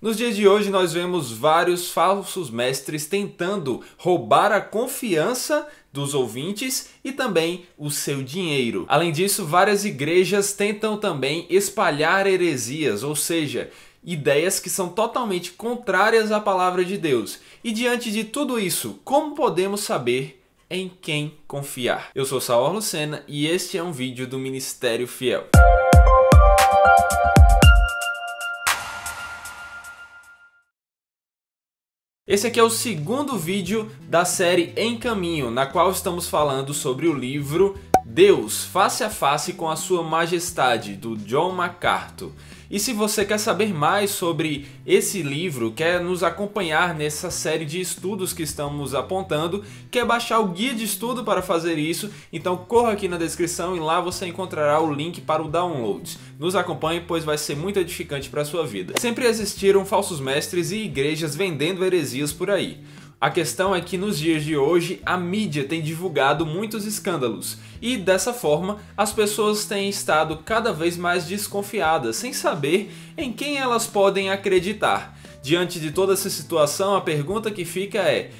Nos dias de hoje nós vemos vários falsos mestres tentando roubar a confiança dos ouvintes e também o seu dinheiro. Além disso, várias igrejas tentam também espalhar heresias, ou seja, ideias que são totalmente contrárias à palavra de Deus. E diante de tudo isso, como podemos saber em quem confiar? Eu sou Saul Lucena e este é um vídeo do Ministério Fiel. Esse aqui é o segundo vídeo da série Em Caminho, na qual estamos falando sobre o livro Deus, Face a Face com a Sua Majestade, do John MacArthur. E se você quer saber mais sobre esse livro, quer nos acompanhar nessa série de estudos que estamos apontando, quer baixar o guia de estudo para fazer isso, então corra aqui na descrição e lá você encontrará o link para o download. Nos acompanhe, pois vai ser muito edificante para a sua vida. Sempre existiram falsos mestres e igrejas vendendo heresias por aí. A questão é que nos dias de hoje a mídia tem divulgado muitos escândalos e dessa forma as pessoas têm estado cada vez mais desconfiadas, sem saber em quem elas podem acreditar. Diante de toda essa situação, a pergunta que fica é: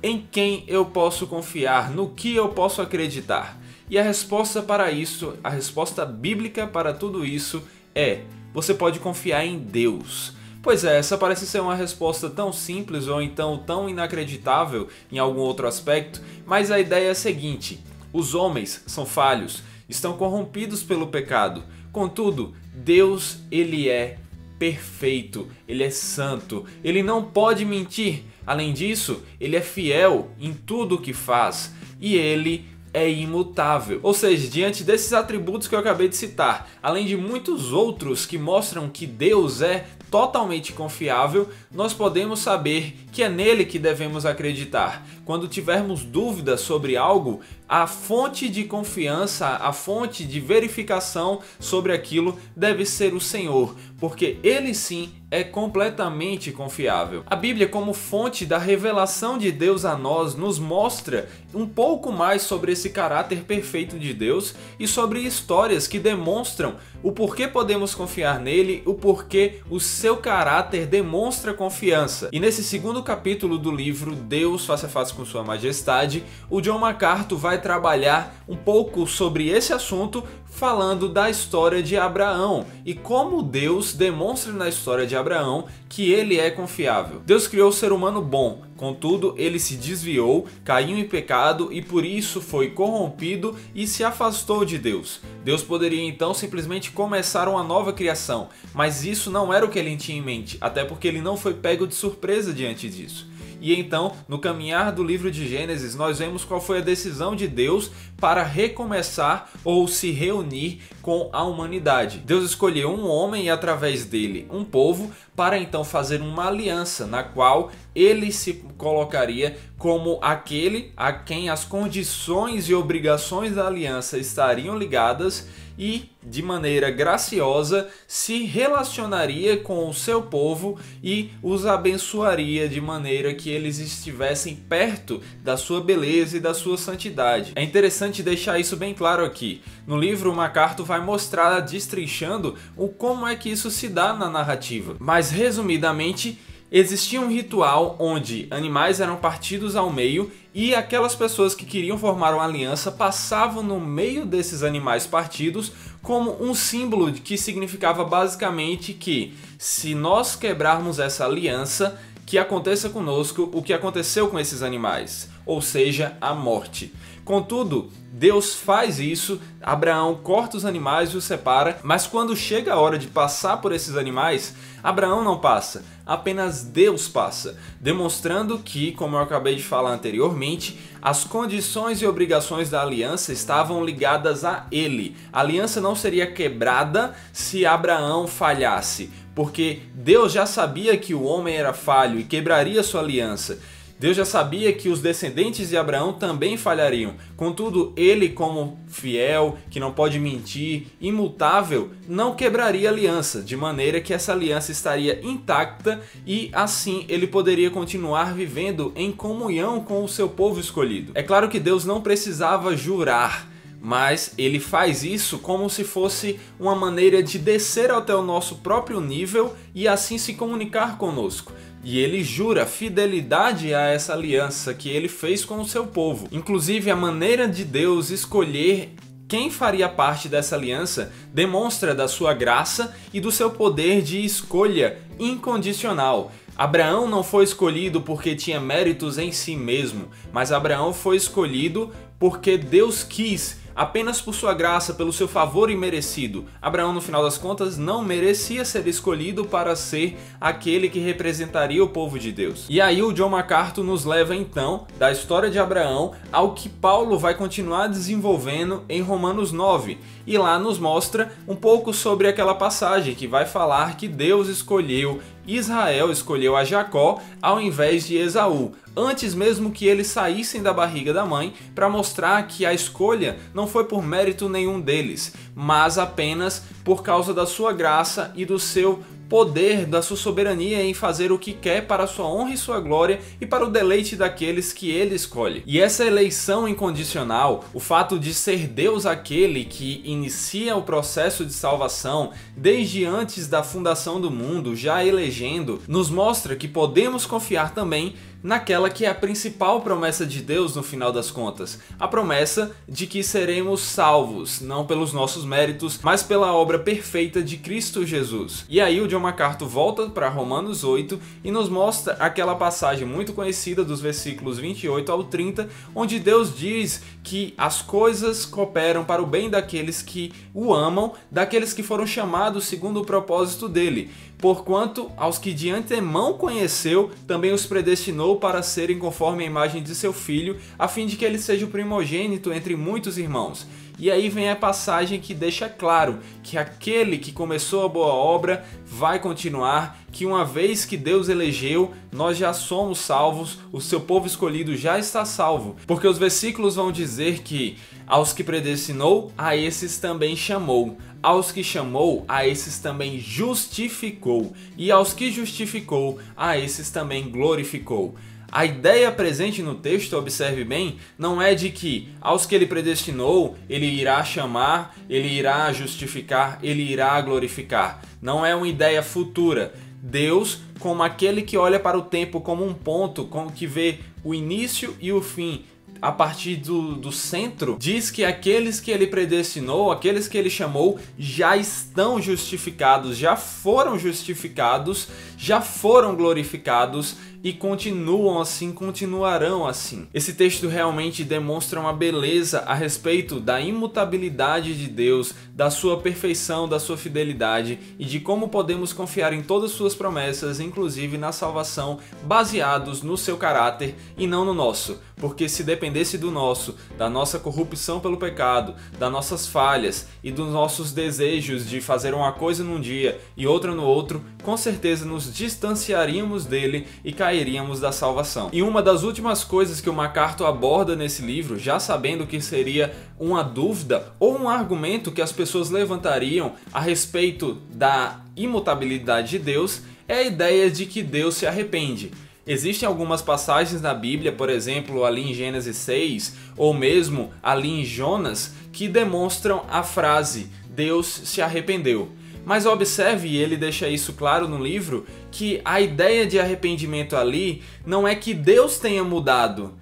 em quem eu posso confiar? No que eu posso acreditar? E a resposta para isso, a resposta bíblica para tudo isso é: você pode confiar em Deus. Pois é, essa parece ser uma resposta tão simples ou então tão inacreditável em algum outro aspecto, mas a ideia é a seguinte: os homens são falhos, estão corrompidos pelo pecado. Contudo, Deus, ele é perfeito, ele é santo, ele não pode mentir. Além disso, ele é fiel em tudo o que faz e ele é imutável. Ou seja, diante desses atributos que eu acabei de citar, além de muitos outros que mostram que Deus é totalmente confiável, nós podemos saber que é nele que devemos acreditar. Quando tivermos dúvidas sobre algo, a fonte de confiança, a fonte de verificação sobre aquilo deve ser o Senhor, porque ele sim é completamente confiável. A Bíblia, como fonte da revelação de Deus a nós, nos mostra um pouco mais sobre esse caráter perfeito de Deus e sobre histórias que demonstram o porquê podemos confiar nele, o porquê o seu caráter demonstra confiança. E nesse segundo capítulo do livro Deus, Face a Face com Sua Majestade, o John MacArthur vai trabalhar um pouco sobre esse assunto, falando da história de Abraão e como Deus demonstra na história de Abraão que ele é confiável. Deus criou o ser humano bom, contudo ele se desviou, caiu em pecado e por isso foi corrompido e se afastou de Deus. Deus poderia então simplesmente começar uma nova criação, mas isso não era o que ele tinha em mente, até porque ele não foi pego de surpresa diante disso. E então, no caminhar do livro de Gênesis, nós vemos qual foi a decisão de Deus para recomeçar ou se reunir com a humanidade. Deus escolheu um homem e através dele um povo para então fazer uma aliança na qual ele se colocaria como aquele a quem as condições e obrigações da aliança estariam ligadas e, de maneira graciosa, se relacionaria com o seu povo e os abençoaria de maneira que eles estivessem perto da sua beleza e da sua santidade. É interessante deixar isso bem claro aqui. No livro, MacArthur vai mostrar, destrinchando, o como é que isso se dá na narrativa. Mas, resumidamente, existia um ritual onde animais eram partidos ao meio e aquelas pessoas que queriam formar uma aliança passavam no meio desses animais partidos como um símbolo que significava basicamente que se nós quebrarmos essa aliança, que aconteça conosco o que aconteceu com esses animais, ou seja, a morte. Contudo, Deus faz isso, Abraão corta os animais e os separa, mas quando chega a hora de passar por esses animais, Abraão não passa, apenas Deus passa, demonstrando que, como eu acabei de falar anteriormente, as condições e obrigações da aliança estavam ligadas a ele. A aliança não seria quebrada se Abraão falhasse, porque Deus já sabia que o homem era falho e quebraria sua aliança. Deus já sabia que os descendentes de Abraão também falhariam. Contudo, ele, como fiel, que não pode mentir, imutável, não quebraria a aliança, de maneira que essa aliança estaria intacta e assim ele poderia continuar vivendo em comunhão com o seu povo escolhido. É claro que Deus não precisava jurar mas ele faz isso como se fosse uma maneira de descer até o nosso próprio nível e assim se comunicar conosco. E ele jura fidelidade a essa aliança que ele fez com o seu povo. Inclusive, a maneira de Deus escolher quem faria parte dessa aliança demonstra da sua graça e do seu poder de escolha incondicional. Abraão não foi escolhido porque tinha méritos em si mesmo, mas Abraão foi escolhido porque Deus quis, apenas por sua graça, pelo seu favor imerecido. Abraão, no final das contas, não merecia ser escolhido para ser aquele que representaria o povo de Deus. E aí o John MacArthur nos leva então da história de Abraão ao que Paulo vai continuar desenvolvendo em Romanos 9. E lá nos mostra um pouco sobre aquela passagem que vai falar que Deus escolheu Israel, escolheu a Jacó ao invés de Esaú, antes mesmo que eles saíssem da barriga da mãe, para mostrar que a escolha não foi por mérito nenhum deles, mas apenas por causa da sua graça e do seu poder, da sua soberania em fazer o que quer para a sua honra e sua glória e para o deleite daqueles que ele escolhe. E essa eleição incondicional, o fato de ser Deus aquele que inicia o processo de salvação desde antes da fundação do mundo, já elegendo, nos mostra que podemos confiar também naquela que é a principal promessa de Deus no final das contas, a promessa de que seremos salvos, não pelos nossos méritos, mas pela obra perfeita de Cristo Jesus. E aí o John MacArthur volta para Romanos 8 e nos mostra aquela passagem muito conhecida dos versículos 28 ao 30, onde Deus diz que as coisas cooperam para o bem daqueles que o amam, daqueles que foram chamados segundo o propósito dele. Porquanto aos que de antemão conheceu, também os predestinou para serem conforme a imagem de seu Filho, a fim de que ele seja o primogênito entre muitos irmãos. E aí vem a passagem que deixa claro que aquele que começou a boa obra vai continuar, que uma vez que Deus elegeu, nós já somos salvos, o seu povo escolhido já está salvo. Porque os versículos vão dizer que aos que predestinou, a esses também chamou. Aos que chamou, a esses também justificou. E aos que justificou, a esses também glorificou. A ideia presente no texto, observe bem, não é de que aos que ele predestinou, ele irá chamar, ele irá justificar, ele irá glorificar. Não é uma ideia futura. Deus, como aquele que olha para o tempo como um ponto, como que vê o início e o fim, a partir do centro, diz que aqueles que ele predestinou, aqueles que ele chamou, já estão justificados, já foram justificados, já foram glorificados e continuam assim, continuarão assim. Esse texto realmente demonstra uma beleza a respeito da imutabilidade de Deus, da sua perfeição, da sua fidelidade e de como podemos confiar em todas suas promessas, inclusive na salvação, baseados no seu caráter e não no nosso. Porque se dependesse do nosso, da nossa corrupção pelo pecado, das nossas falhas e dos nossos desejos de fazer uma coisa num dia e outra no outro, com certeza nos distanciaríamos dele e cairíamos da salvação. E uma das últimas coisas que o MacArthur aborda nesse livro, já sabendo que seria uma dúvida ou um argumento que as pessoas levantariam a respeito da imutabilidade de Deus, é a ideia de que Deus se arrepende. Existem algumas passagens na Bíblia, por exemplo, ali em Gênesis 6, ou mesmo ali em Jonas, que demonstram a frase Deus se arrependeu. Mas observe, e ele deixa isso claro no livro, que a ideia de arrependimento ali não é que Deus tenha mudado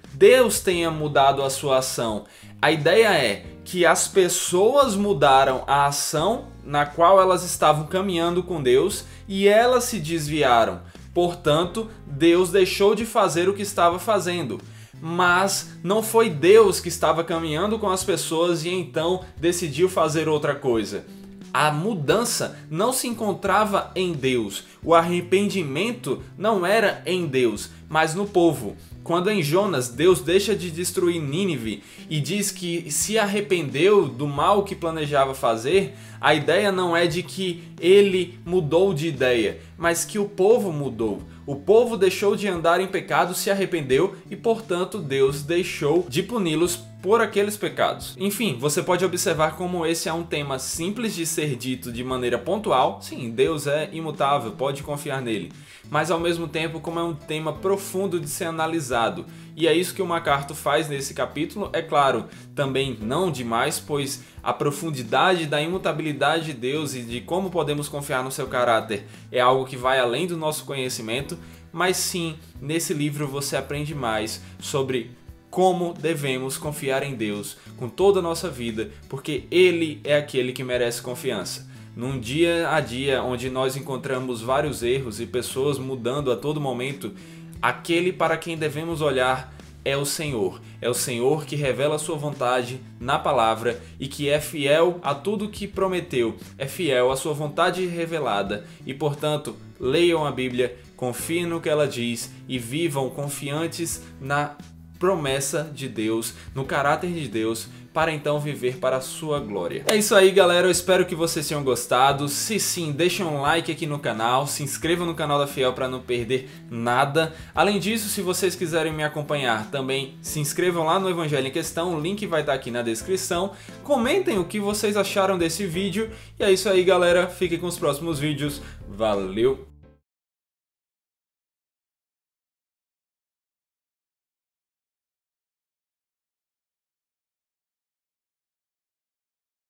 a sua ação. A ideia é que as pessoas mudaram a ação na qual elas estavam caminhando com Deus e elas se desviaram. Portanto, Deus deixou de fazer o que estava fazendo. Mas não foi Deus que estava caminhando com as pessoas e então decidiu fazer outra coisa. A mudança não se encontrava em Deus. O arrependimento não era em Deus, mas no povo. Quando em Jonas Deus deixa de destruir Nínive e diz que se arrependeu do mal que planejava fazer, a ideia não é de que ele mudou de ideia, mas que o povo mudou. O povo deixou de andar em pecado, se arrependeu e, portanto, Deus deixou de puni-los por aqueles pecados. Enfim, você pode observar como esse é um tema simples de ser dito de maneira pontual. Sim, Deus é imutável, pode confiar nele. Mas ao mesmo tempo como é um tema profundo de ser analisado. E é isso que o MacArthur faz nesse capítulo, é claro, também não demais, pois a profundidade da imutabilidade de Deus e de como podemos confiar no seu caráter é algo que vai além do nosso conhecimento, mas sim, nesse livro você aprende mais sobre como devemos confiar em Deus com toda a nossa vida, porque Ele é aquele que merece confiança. Num dia a dia onde nós encontramos vários erros e pessoas mudando a todo momento, aquele para quem devemos olhar é o Senhor. É o Senhor que revela a sua vontade na palavra e que é fiel a tudo que prometeu, é fiel à sua vontade revelada e, portanto, leiam a Bíblia, confiem no que ela diz e vivam confiantes na promessa de Deus, no caráter de Deus, para então viver para a sua glória. É isso aí, galera, eu espero que vocês tenham gostado. Se sim, deixem um like aqui no canal, se inscrevam no canal da Fiel para não perder nada. Além disso, se vocês quiserem me acompanhar, também se inscrevam lá no Evangelho em Questão, o link vai estar aqui na descrição. Comentem o que vocês acharam desse vídeo. E é isso aí, galera, fiquem com os próximos vídeos. Valeu!